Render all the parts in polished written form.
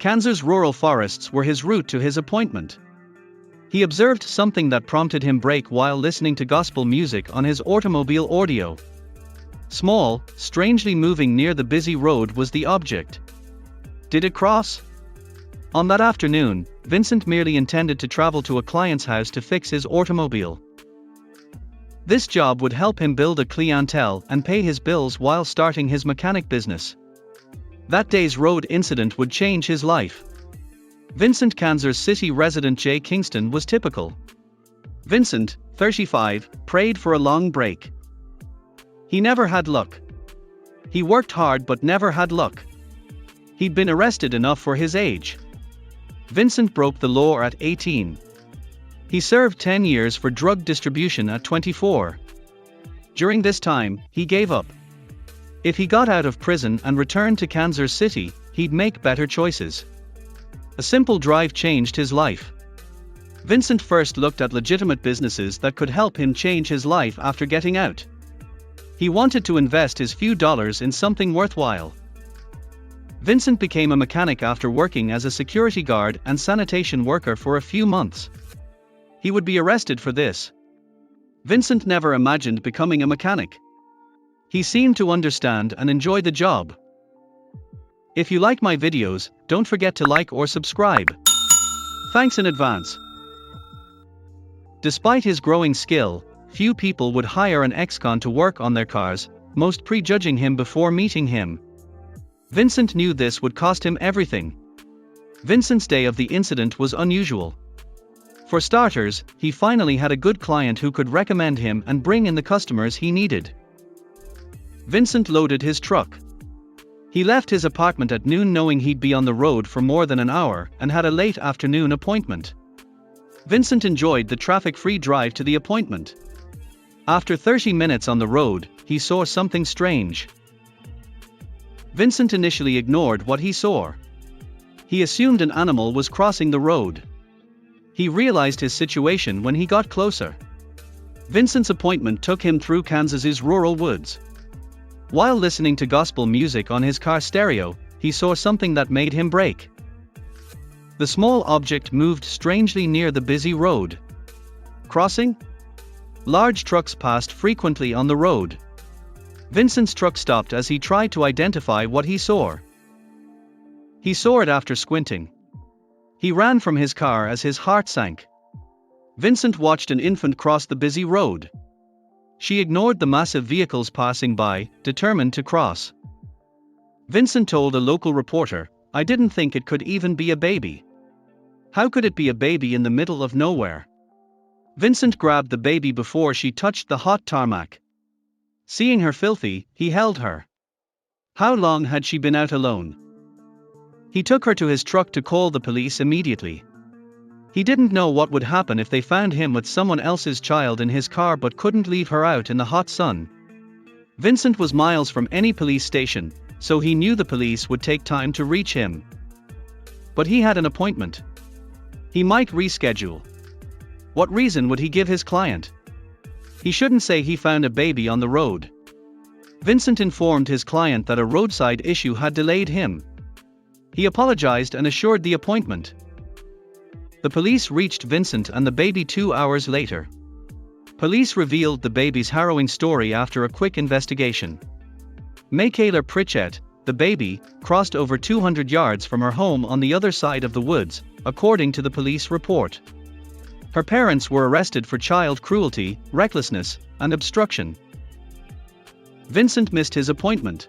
Kansas's rural forests were his route to his appointment. He observed something that prompted him brake while listening to gospel music on his automobile audio. Small, strangely moving near the busy road was the object. Did it cross? On that afternoon, Vincent merely intended to travel to a client's house to fix his automobile. This job would help him build a clientele and pay his bills while starting his mechanic business. That day's road incident would change his life. Vincent Kansas City resident Jay Kingston was typical. Vincent, 35, prayed for a long break. He never had luck. He worked hard but never had luck. He'd been arrested enough for his age. Vincent broke the law at 18. He served 10 years for drug distribution at 24. During this time, he gave up. If he got out of prison and returned to Kansas City, he'd make better choices. A simple drive changed his life. Vincent first looked at legitimate businesses that could help him change his life after getting out. He wanted to invest his few dollars in something worthwhile. Vincent became a mechanic after working as a security guard and sanitation worker for a few months. He would be arrested for this. Vincent never imagined becoming a mechanic. He seemed to understand and enjoy the job. If you like my videos, don't forget to like or subscribe. Thanks in advance. Despite his growing skill, few people would hire an ex-con to work on their cars, most prejudging him before meeting him. Vincent knew this would cost him everything. Vincent's day of the incident was unusual. For starters, he finally had a good client who could recommend him and bring in the customers he needed. Vincent loaded his truck. He left his apartment at noon knowing he'd be on the road for more than an hour and had a late afternoon appointment. Vincent enjoyed the traffic-free drive to the appointment. After 30 minutes on the road, he saw something strange. Vincent initially ignored what he saw. He assumed an animal was crossing the road. He realized his situation when he got closer. Vincent's appointment took him through Kansas's rural woods. While listening to gospel music on his car stereo, he saw something that made him brake. The small object moved strangely near the busy road. Crossing? Large trucks passed frequently on the road. Vincent's truck stopped as he tried to identify what he saw. He saw it after squinting. He ran from his car as his heart sank. Vincent watched an infant cross the busy road. She ignored the massive vehicles passing by, determined to cross. Vincent told a local reporter, "I didn't think it could even be a baby. How could it be a baby in the middle of nowhere?" Vincent grabbed the baby before she touched the hot tarmac. Seeing her filthy, he held her. How long had she been out alone? He took her to his truck to call the police immediately. He didn't know what would happen if they found him with someone else's child in his car but couldn't leave her out in the hot sun. Vincent was miles from any police station, so he knew the police would take time to reach him. But he had an appointment. He might reschedule. What reason would he give his client? He shouldn't say he found a baby on the road. Vincent informed his client that a roadside issue had delayed him. He apologized and assured the appointment. The police reached Vincent and the baby 2 hours later. Police revealed the baby's harrowing story after a quick investigation. Michaela Pritchett, the baby, crossed over 200 yards from her home on the other side of the woods, according to the police report. Her parents were arrested for child cruelty, recklessness, and obstruction. Vincent missed his appointment.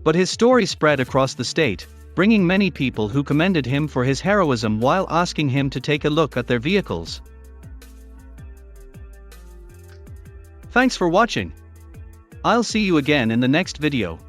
But his story spread across the state, bringing many people who commended him for his heroism while asking him to take a look at their vehicles. Thanks for watching. I'll see you again in the next video.